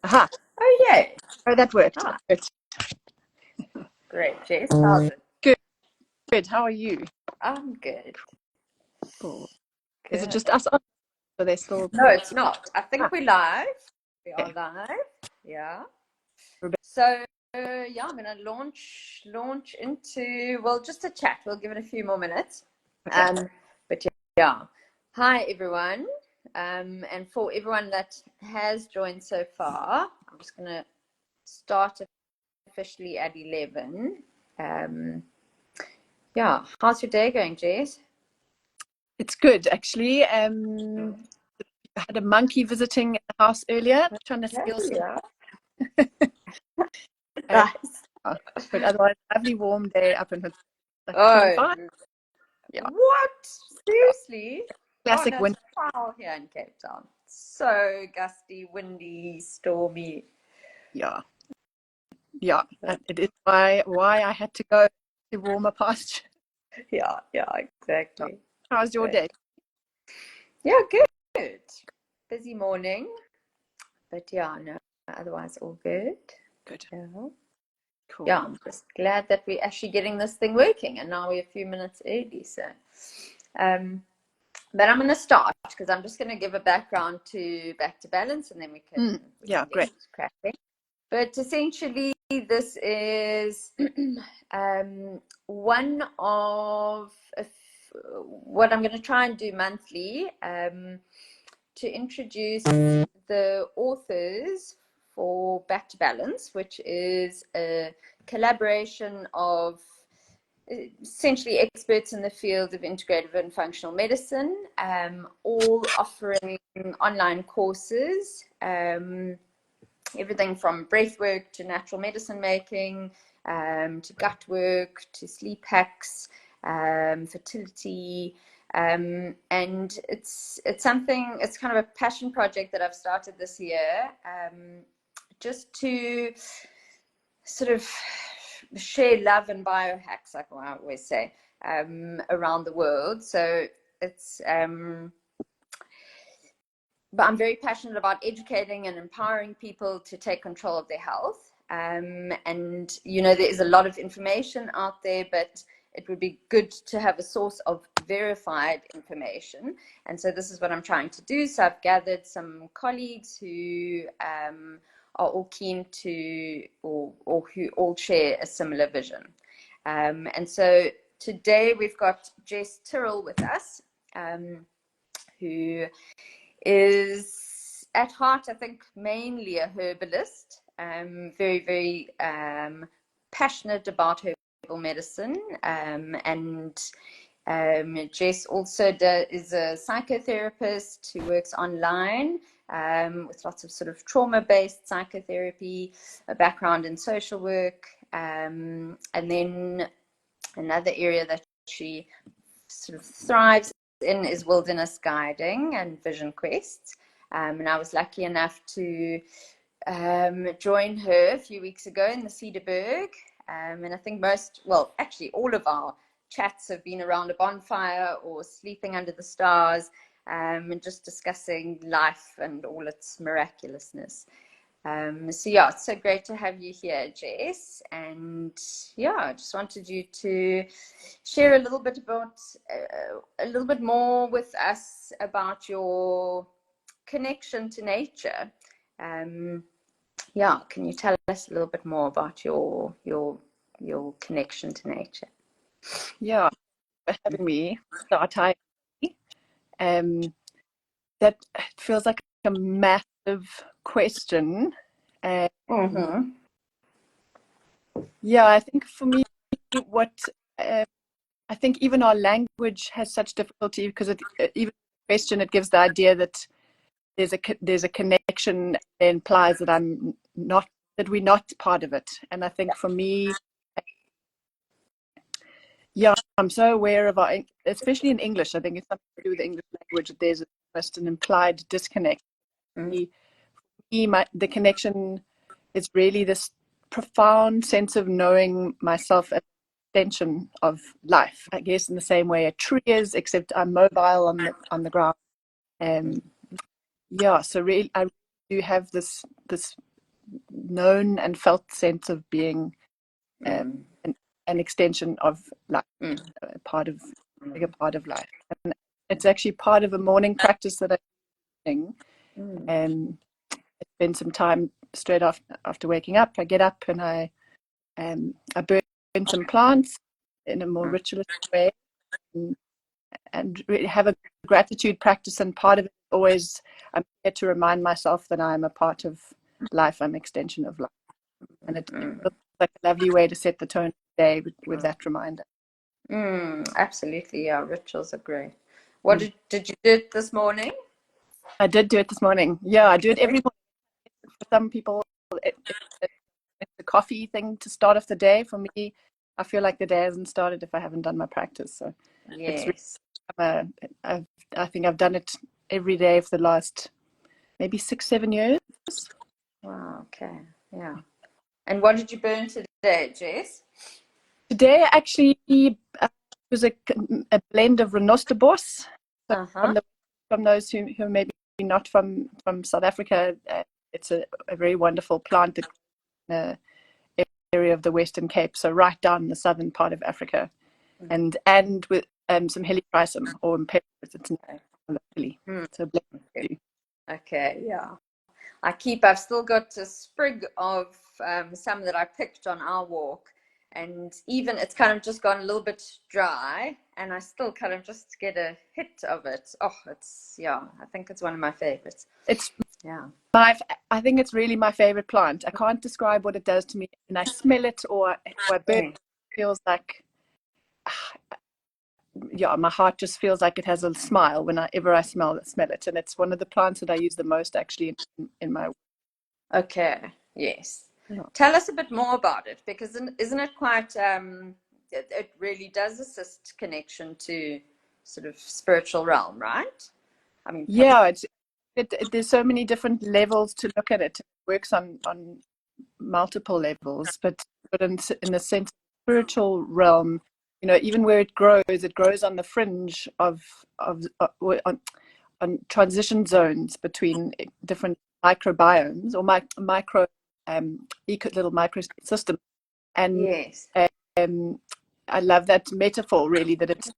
Aha. Oh, yay. Oh, that worked. Ah, Good. great, Jess. How's it? Good. Good. How are you? I'm good. Cool. Is it Good. just us on? So they still. No, it's not. I think Ah, we're live. We are okay. live. Yeah. Rebecca. So, yeah, I'm going to launch into, well, just a chat. We'll give it a few more minutes. Okay. But yeah. Hi, everyone. And for everyone that has joined so far, I'm just going to start officially at 11. Yeah. How's your day going, Jess? It's good, actually. I had a monkey visiting the house earlier, trying to steal some. Yeah. Uh, Nice. but otherwise, lovely warm day up in like Oh, 25. Yeah. what? Seriously? Oh, Classic no, it's winter. foul here in Cape Town. So gusty, windy, stormy. Yeah. Yeah. And it is why I had to go to warmer pasture. Yeah, Yeah. exactly. How's your day? Yeah, good. Busy morning, but yeah, no, otherwise all good. Good. Yeah. Yeah, Cool. I'm just glad that we're actually getting this thing working, and now we're a few minutes early. So, but I'm going to start because I'm just going to give a background to Back to Balance, and then we can Yeah, great. get cracking. But essentially, this is one of what I'm going to try and do monthly to introduce the authors for Back to Balance, which is a collaboration of essentially experts in the field of integrative and functional medicine, all offering online courses, everything from breath work to natural medicine making, to gut work, to sleep hacks, fertility. And it's something, it's kind of a passion project that I've started this year, just to sort of share love and biohacks, like I always say, around the world. So it's, but I'm very passionate about educating and empowering people to take control of their health. And, you know, there is a lot of information out there, but it would be good to have a source of verified information. And so this is what I'm trying to do. So I've gathered some colleagues who are all keen to, or who all share a similar vision. And so today we've got Jess Tyrrell with us, who is at heart, I think, mainly a herbalist, very, very passionate about herbal medicine. And Jess also is a psychotherapist who works online with lots of sort of trauma-based psychotherapy, a background in social work, and then another area that she sort of thrives in is wilderness guiding and vision quests. And I was lucky enough to join her a few weeks ago in the Cedarburg. And I think actually all of our chats have been around a bonfire or sleeping under the stars, and just discussing life and all its miraculousness. So yeah, it's so great to have you here, Jess. And yeah, I just wanted you to share a little bit about a little bit more with us about your connection to nature. Yeah, can you tell us a little bit more about your connection to nature? Yeah, for having me start. That feels like a massive question. Mm-hmm. Yeah, I think for me, what I think even our language has such difficulty because even the question, it gives the idea that there's a connection that implies that we're not part of it. And I think for me, yeah, I'm so aware of especially in English. I think it's something to do with the English language. That there's almost an implied disconnect. The connection is really this profound sense of knowing myself as an extension of life. I guess in the same way a tree is, except I'm mobile on the ground. Yeah, so really, I do have this known and felt sense of being an, an extension of life, a part of bigger part of life. And it's actually part of a morning practice that I'm doing. I spend some time straight after waking up. I get up and I burn some plants in a more ritualistic way, and really have a gratitude practice. And part of it is always, I'm here to remind myself that I'm a part of life. I'm an extension of life, and it feels like a lovely way to set the tone of the day with that reminder. Absolutely, yeah. Rituals are great. What did you do it this morning? I did do it this morning. Yeah, I do it every morning. For some people, it's a coffee thing to start off the day. For me, I feel like the day hasn't started if I haven't done my practice. So it's really, I think I've done it every day for the last maybe 6-7 years. Wow, okay, yeah. And what did you burn today, Jess? Today actually was a blend of renosterbos. So from those who maybe not from South Africa, it's a very wonderful plant that in the area of the Western Cape, so right down in the southern part of Africa, and with some helichrysum or imperial. It's locally. So okay, yeah. I've still got a sprig of some that I picked on our walk, and even it's kind of just gone a little bit dry, and I still kind of just get a hit of it. Oh, I think it's one of my favorites. I think it's really my favorite plant. I can't describe what it does to me, and I smell it or I burn it. It feels like, my heart just feels like it has a smile whenever I smell it, and it's one of the plants that I use the most actually in my work. Okay, yes. Yeah. Tell us a bit more about it, because isn't it quite, it really does assist connection to sort of spiritual realm, right? I mean, yeah, there's so many different levels to look at it. It works on multiple levels, but in the sense of spiritual realm, even where it grows on the fringe of on transition zones between different microbiomes or micro little microsystems. And yes. I love that metaphor, really, that it's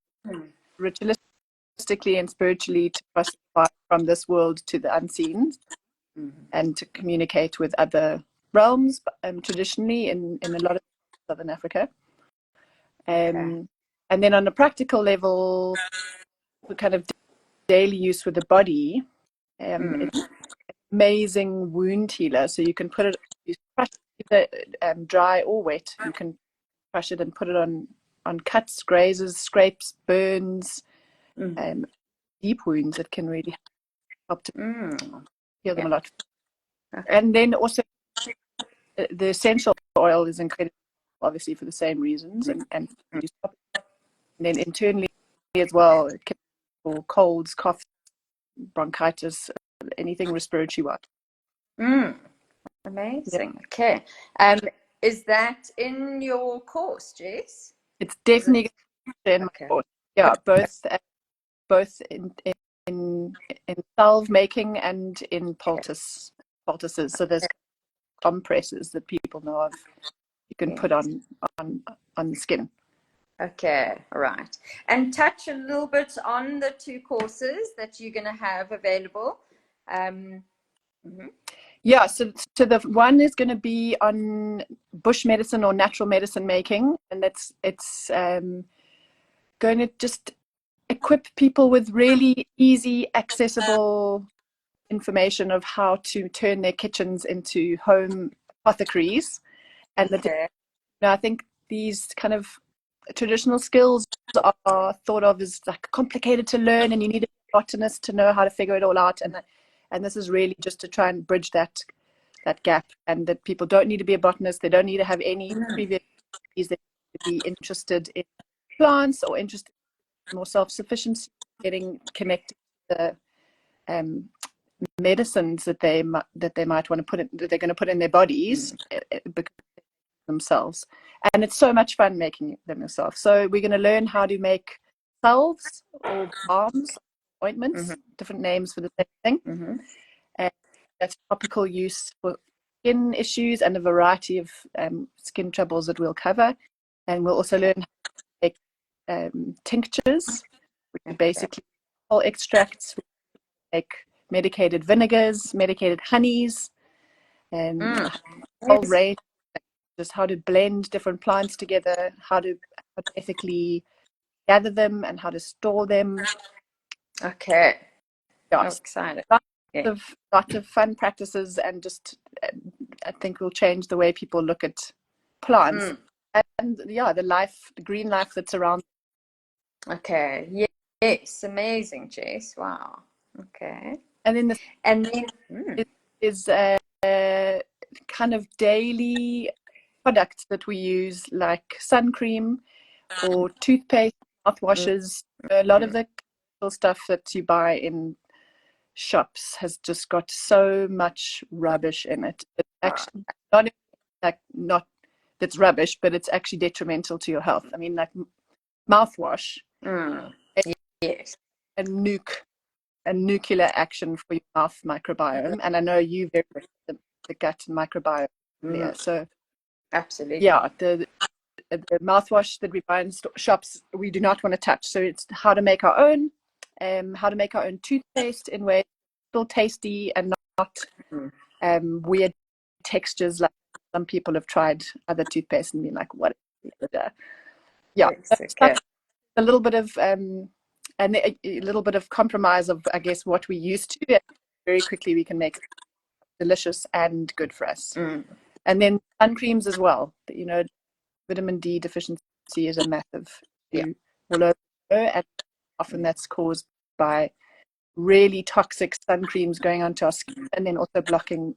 ritualistically and spiritually to classify from this world to the unseen, and to communicate with other realms, traditionally in a lot of Southern Africa. And then on a practical level, the kind of daily use with the body, it's an amazing wound healer. So you can put it, you crush it, dry or wet. You can crush it and put it on cuts, grazes, scrapes, burns, deep wounds. It can really help to heal them a lot. And then also the essential oil is incredible, obviously for the same reasons, and then internally as well, it can for colds, coughs, bronchitis, anything respiratory wise. Amazing. Yeah. Okay. Is that in your course, Jess? It's definitely in my course. Yeah, both in salve making and in poultices. So there's compresses that people know of. You can put on the skin. Okay, right. And touch a little bit on the two courses that you're going to have available. Yeah, so the one is going to be on bush medicine or natural medicine making, and it's going to just equip people with really easy, accessible information of how to turn their kitchens into home apothecaries. And I think these kind of traditional skills are thought of as like complicated to learn, and you need a botanist to know how to figure it all out. And this is really just to try and bridge that gap, and that people don't need to be a botanist. They don't need to have any previous studies. They need to be interested in plants or interested in more self-sufficiency, getting connected to the medicines that they might want to put in, that they're going to put in their bodies themselves. And it's so much fun making them yourself. So we're going to learn how to make salves or balms, ointments, different names for the same thing. And that's topical use for skin issues and a variety of skin troubles that we'll cover. And we'll also learn how to make tinctures, which are basically whole extracts. We make medicated vinegars, medicated honeys, and a whole range, just how to blend different plants together, how to ethically gather them, and how to store them. Okay. Yeah, Oh, excited. Lots of fun practices, and just I think will change the way people look at plants and the green life that's around. Okay. Yes. Amazing, Jess. Wow. Okay. And then And then is kind of daily products that we use, like sun cream or toothpaste, mouthwashes. A lot of the stuff that you buy in shops has just got so much rubbish in it. It's actually not that's rubbish, but it's actually detrimental to your health. I mean, like mouthwash, yes, a nuclear action for your mouth microbiome. And I know you very much the gut microbiome, Leah. So absolutely, yeah, the mouthwash that we buy in shops, we do not want to touch. So it's how to make our own toothpaste in ways still tasty and not weird textures like some people have tried other toothpaste and been like, what? Yeah, okay. A little bit of and a little bit of compromise of, I guess, what we used to. And very quickly we can make delicious and good for us. And then sun creams as well. You know, vitamin D deficiency is a massive issue all over, and often that's caused by really toxic sun creams going onto our skin and then also blocking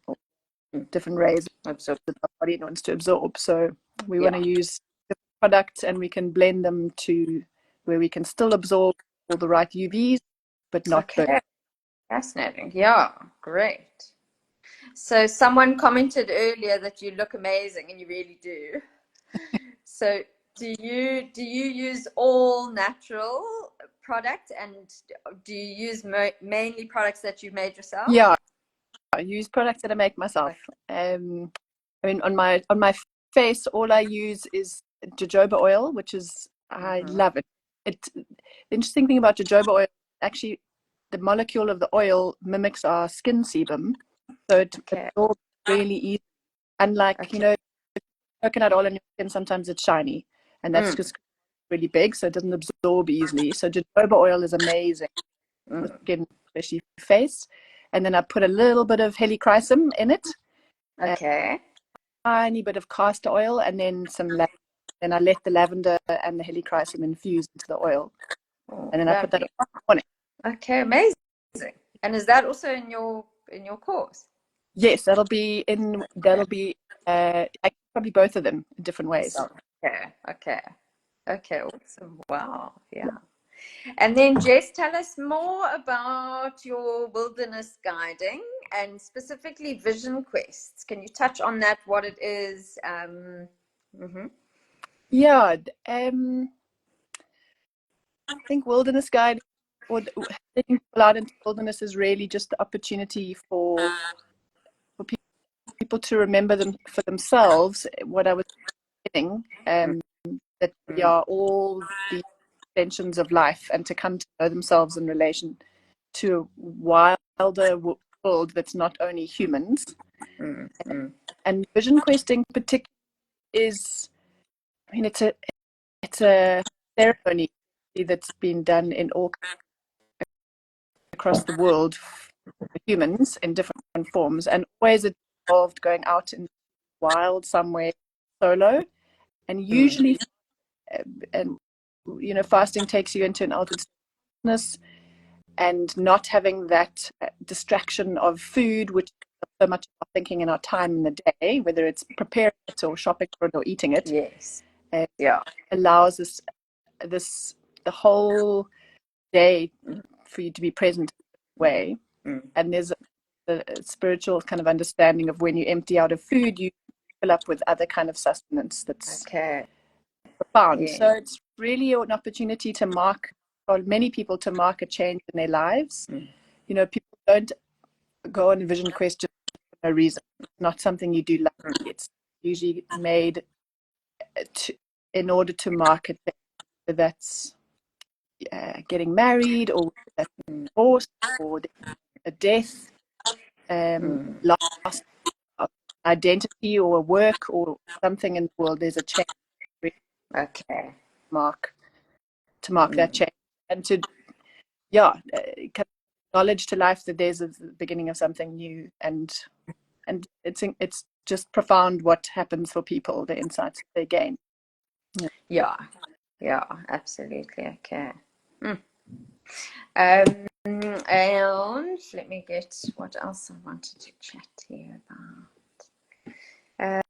different rays that our body wants to absorb. So we want to use different products, and we can blend them to where we can still absorb all the right UVs, but not burn. Fascinating. Yeah, great. So someone commented earlier that you look amazing, and you really do. So do you use all natural product, and do you use mainly products that you made yourself? Yeah, I use products that I make myself. I mean, on my face, all I use is jojoba oil, which is I love it. The interesting thing about jojoba oil, actually, the molecule of the oil mimics our skin sebum, so it absorbs really easy. Unlike coconut oil in your skin, sometimes it's shiny, and that's just really big, so it doesn't absorb easily. So jojoba oil is amazing for skin, especially face. And then I put a little bit of helichrysum in it. Okay. Tiny bit of castor oil, and then some lavender. Then I let the lavender and the helichrysum infuse into the oil. And then I put that on it. Okay, amazing. And is that also in your course? Yes, that'll be probably both of them in different ways. Okay, awesome. Wow, yeah. And then Jess, tell us more about your wilderness guiding and specifically vision quests. Can you touch on that, what it is? Yeah, I think wilderness guide, or taking people out into wilderness, is really just the opportunity for people to remember them for themselves. What I was saying, that we are all the extensions of life, and to come to know themselves in relation to a wilder world that's not only humans. And vision questing particularly is, I mean, it's a ceremony that's been done in all across the world for humans in different forms, and always it involved going out in the wild somewhere solo, and usually and fasting takes you into an altered stillness, and not having that distraction of food, which is so much of our thinking in our time in the day, whether it's preparing it or shopping for it or eating it. Yes. Allows us the whole day for you to be present way. And there's a spiritual kind of understanding of when you empty out of food, you fill up with other kind of sustenance that's profound. So it's really an opportunity to mark, for many people, to mark a change in their lives. People don't go on a vision quest just no reason. It's not something you do lightly. It's usually made in order to market whether that's getting married, or that's divorce, or a death, loss of identity or work or something in the world. There's a change. Okay. To mark that change, and to kind of acknowledge to life that there's a beginning of something new, and it's just profound what happens for people, the insights they gain. Yeah, absolutely. Okay. And let me get what else I wanted to chat to you about.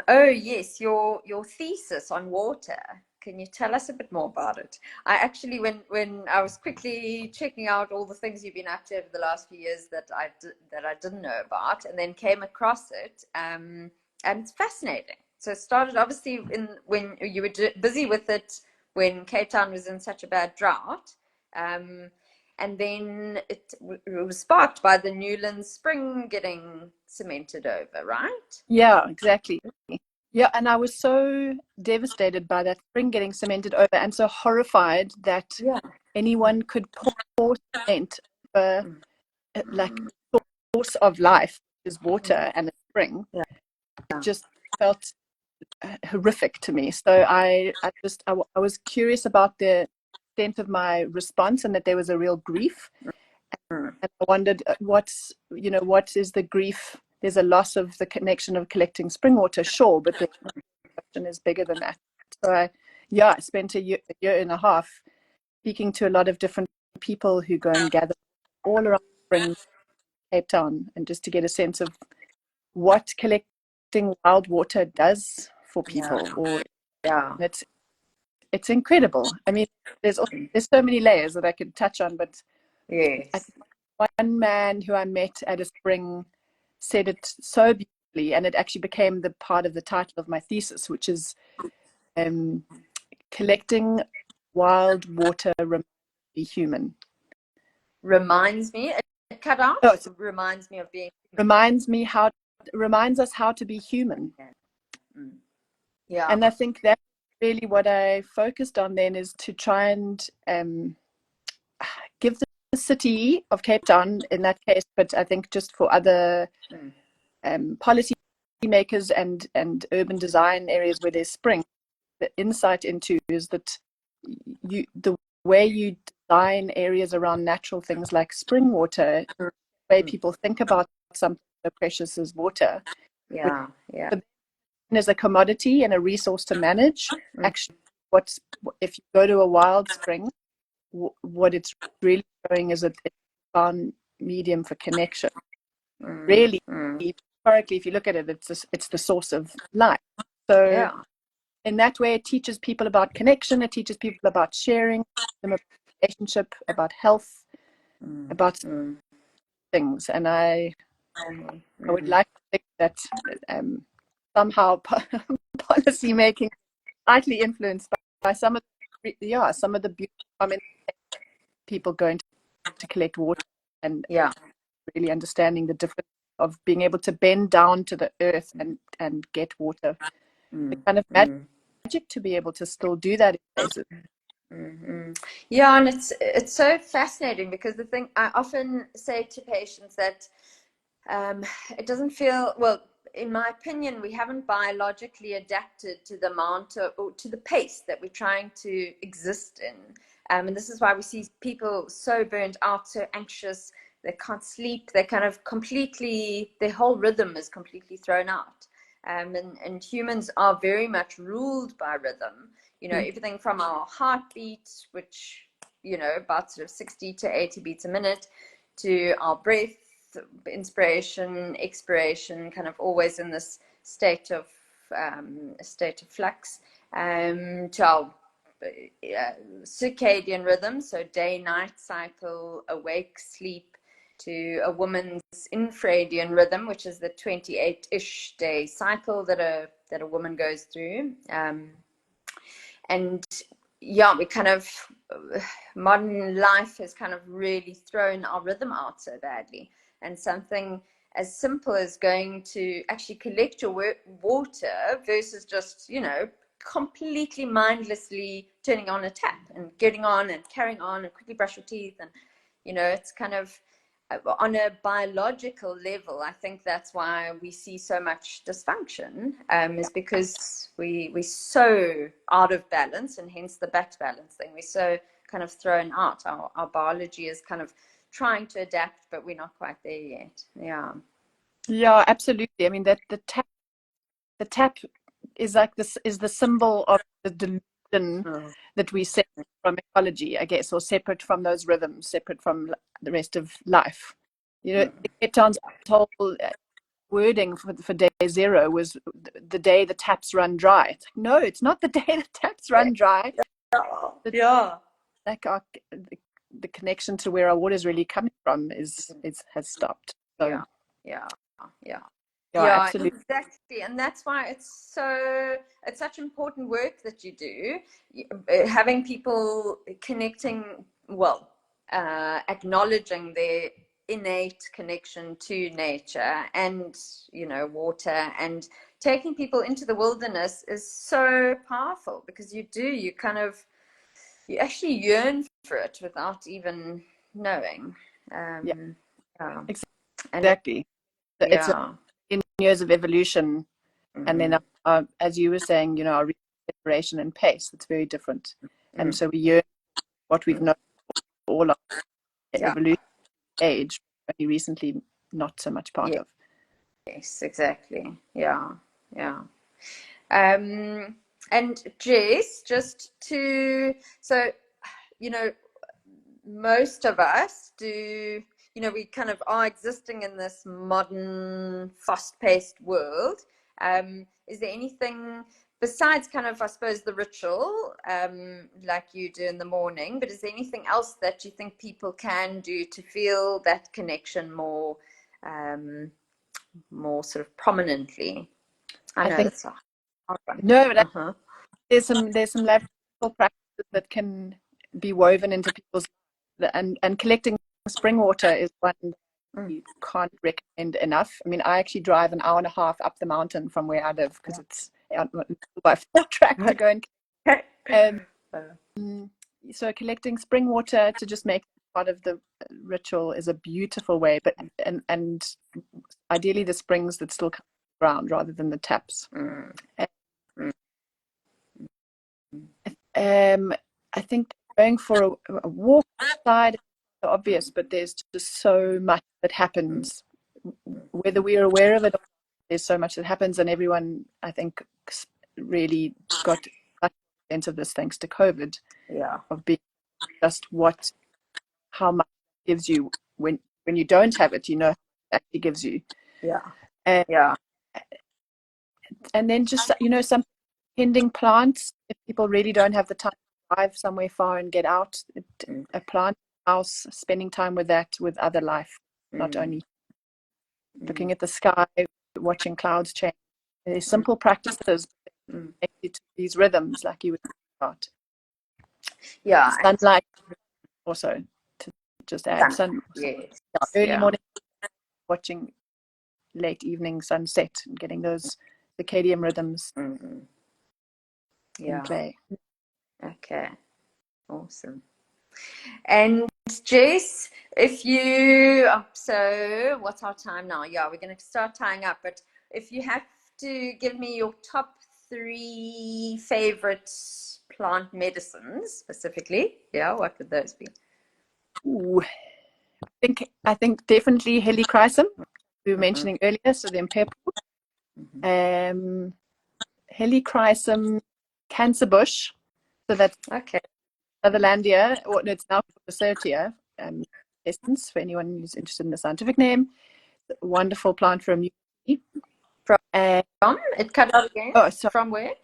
Oh yes, your thesis on water. Can you tell us a bit more about it? I actually, when I was quickly checking out all the things you've been up to over the last few years that I didn't know about, and then came across it, and it's fascinating. So it started obviously when you were busy with it when Cape Town was in such a bad drought, and then it was sparked by the Newlands Spring getting cemented over, right? Yeah, exactly. Yeah, and I was so devastated by that spring getting cemented over, and so horrified that anyone could pour cement over like source of life, which is water and a spring. It just felt horrific to me. So I was curious about the extent of my response, and that there was a real grief. And I wondered what is the grief? There's a loss of the connection of collecting spring water, sure, but the question is bigger than that. So I spent a year and a half speaking to a lot of different people who go and gather all around spring Cape Town, and just to get a sense of what collecting wild water does for people. Or it's incredible. I mean, there's so many layers that I could touch on, but one man who I met at a spring said it so beautifully, and it actually became the part of the title of my thesis, which is collecting wild water reminds me human. Reminds me, it cut out. Oh, it reminds me of being. Reminds us how to be human. Yeah. And I think that's really what I focused on then, is to try and give the city of Cape Town in that case, but I think just for other policy makers and urban design areas where there's spring, the insight into is that the way you design areas around natural things like spring water, the way people think about something so precious as water, as a commodity and a resource to manage. Actually, if you go to a wild spring, what it's really showing is that it's a profound medium for connection. Really, historically, if you look at it, it's the source of life. So in that way, it teaches people about connection. It teaches people about sharing, about relationship, about health, about things. And I would like to think that somehow policy making slightly influenced by some of the beautiful comments, people going to collect water, and really understanding the difference of being able to bend down to the earth and get water. The kind of magic to be able to still do that in places. Yeah, and it's so fascinating, because the thing I often say to patients that it doesn't feel, well, in my opinion, we haven't biologically adapted to the amount or to the pace that we're trying to exist in. And this is why we see people so burnt out, so anxious, they can't sleep, they kind of completely, their whole rhythm is completely thrown out. And humans are very much ruled by rhythm, everything from our heartbeat, which, about sort of 60 to 80 beats a minute, to our breath, inspiration, expiration, kind of always in this state of flux, to our circadian rhythm, so day-night cycle, awake, sleep, to a woman's infradian rhythm, which is the 28-ish day cycle that a woman goes through. And we kind of, modern life has kind of really thrown our rhythm out so badly. And something as simple as going to actually collect your water versus just, completely mindlessly turning on a tap and getting on and carrying on and quickly brush your teeth. And, it's kind of on a biological level. I think that's why we see so much dysfunction, is because we're so out of balance, and hence the back balance thing. We're so kind of thrown out. Our biology is kind of trying to adapt, but we're not quite there yet. Yeah, absolutely. I mean, that the tap is like this, is the symbol of the delusion that we separate from ecology, I guess, or separate from those rhythms, separate from the rest of life. It turns out whole wording for day zero was the day the taps run dry. It's like, no, it's not the day the taps run dry. Like the connection to where our water is really coming from has stopped. So absolutely. Exactly. And that's why it's such important work that you do, having people connecting, acknowledging their innate connection to nature and, water, and taking people into the wilderness is so powerful, because you actually yearn for it without even knowing. Exactly. It's in years of evolution, and then as you were saying, our separation and pace, it's very different. And so we yearn what we've known all of evolution age, only recently not so much part of. Yes, exactly. And Jess, most of us do, we kind of are existing in this modern, fast-paced world. Is there anything besides kind of, I suppose, the ritual, like you do in the morning, but is there anything else that you think people can do to feel that connection more sort of prominently? I know think that's a hard one. no, but there's some practical practices that can be woven into people's, and collecting spring water is one you can't recommend enough. I mean, I actually drive an hour and a half up the mountain from where I live, because it's by 4-track to go and so collecting spring water to just make part of the ritual is a beautiful way, but and ideally the springs that still come from the ground rather than the taps. I think going for a walk outside is so obvious, but there's just so much that happens, whether we're aware of it or not. There's so much that happens, and everyone, I think, really got a sense of this thanks to COVID, of being just how much it gives you when you don't have it, how much it actually gives you. And then just, some pending plants, if people really don't have the time to drive somewhere far and get out, a plant house, spending time with that, with other life, not only looking at the sky, watching clouds change. There's simple practices connected to these rhythms, like you were talking about. Sunlight also, to just add early morning, watching late evening sunset, and getting those circadian rhythms in play. Okay, awesome. And Jess, so what's our time now? We're going to start tying up, but if you have to give me your top 3 favorite plant medicines specifically, what would those be? Ooh, I think definitely helichrysum, we were mentioning earlier, so the imperpul. Helichrysum, cancer bush, so that's Sutherlandia, or it's now Desertia, essence, for anyone who's interested in the scientific name. Wonderful plant for immunity. From it cut out again. From where?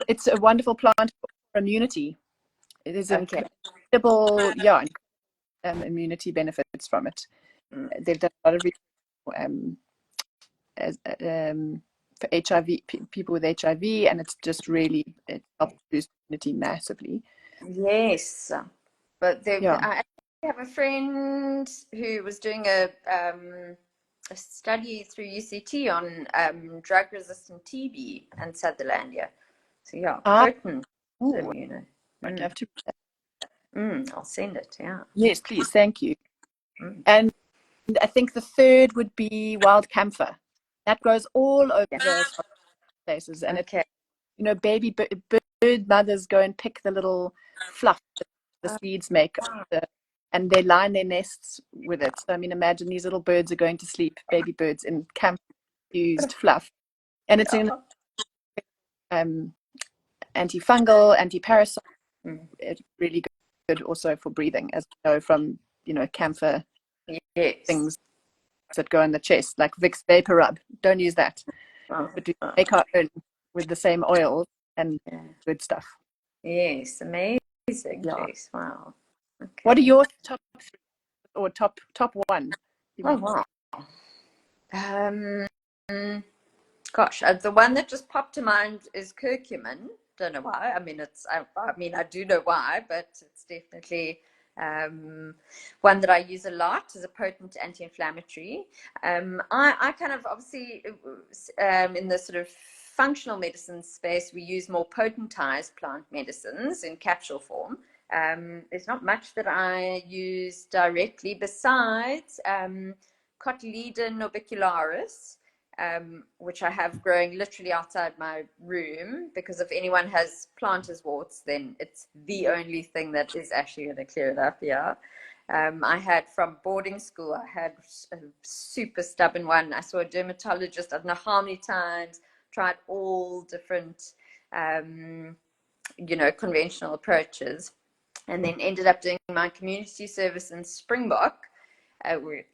It's a wonderful plant for immunity. It is incredible, immunity benefits from it. They've done a lot of for HIV, people with HIV, and it's just really, it helps boost immunity massively. Yes, but I have a friend who was doing a study through UCT on drug-resistant TB and Sutherlandia. So yeah, potent immuno. I'd love to. I'll send it. Yeah. Yes, please. Thank you. And I think the third would be wild camphor. That grows all over places, and okay. Baby bird mothers go and pick the little fluff that the seeds make, and they line their nests with it. So I mean, imagine these little birds are going to sleep, baby birds in camphor-infused fluff, and it's in antifungal, anti-parasite. It's really good also for breathing, as you know from camphor things that go in the chest, like Vicks Vapor Rub. Don't use that, but we make our own with the same oils and good stuff. Yes, amazing, Jess. Wow. Okay. What are your top three or top one? Oh wow. Gosh, the one that just popped to mind is curcumin. Don't know why. I mean, I do know why, but it's definitely one that I use a lot as a potent anti-inflammatory. I kind of obviously in the sort of functional medicine space, we use more potentized plant medicines in capsule form. There's not much that I use directly besides Cotyledon orbicularis, which I have growing literally outside my room, because if anyone has planter's warts, then it's the only thing that is actually going to clear it up. Yeah. I had from boarding school, I had a super stubborn one. I saw a dermatologist, I don't know how many times, tried all different, conventional approaches, and then ended up doing my community service in Springbok, where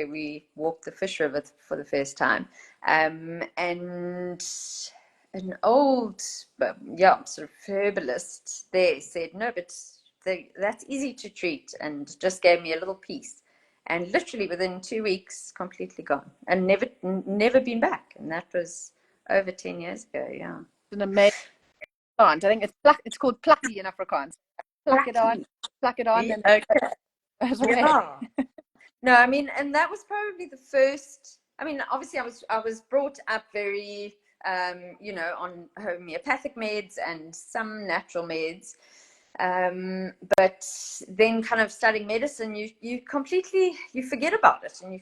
we walked the fish river for the first time. And an old, sort of herbalist there said, no, but that's easy to treat, and just gave me a little piece. And literally within 2 weeks, completely gone, and never been back. And that was over 10 years ago. Yeah. It's an amazing plant. I think it's called plucky in Afrikaans. Pluck it on, and yeah. No, I mean, and that was probably the first. I mean, obviously, I was brought up very, on homeopathic meds and some natural meds, but then kind of studying medicine, you completely forget about it, and we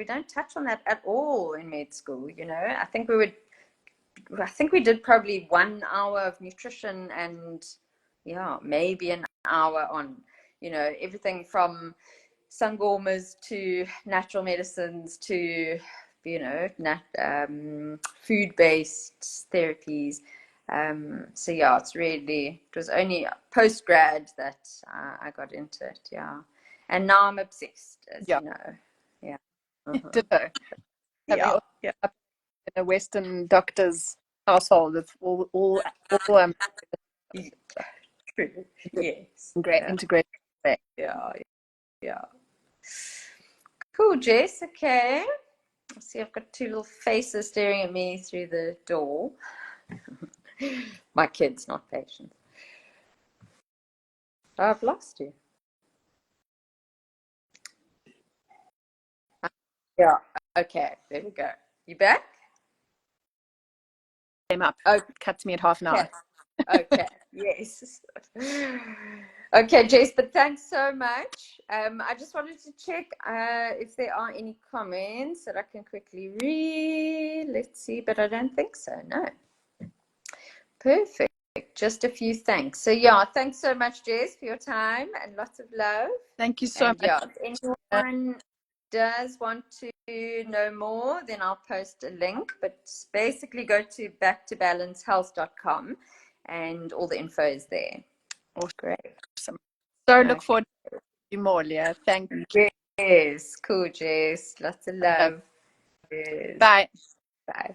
don't touch on that at all in med school. I think we did probably 1 hour of nutrition, and maybe an hour on everything from sangomas to natural medicines to food-based therapies. It was only post-grad that I got into it. Yeah, and now I'm obsessed, as you know. Yeah. Ditto. Yeah. In a Western doctor's household, it's all True. Yes. integrated. Yeah. Cool, Jess. Okay. I see I've got 2 little faces staring at me through the door. My kids, not patients. I've lost you. Yeah. Okay. There we go. You back? Came up. Oh, it cuts me at half an hour. Okay. Yes. Okay, Jess, but thanks so much. I just wanted to check if there are any comments that I can quickly read. Let's see, but I don't think so. No. Perfect. Just a few thanks. So thanks so much, Jess, for your time, and lots of love. Thank you so much. If anyone does want to know more, then I'll post a link, but basically go to backtobalancehealth.com and all the info is there. Oh, great. Awesome. So look forward to you more, Leah. Thank you. Yes, cool, Jess. Lots of love. Bye. Bye.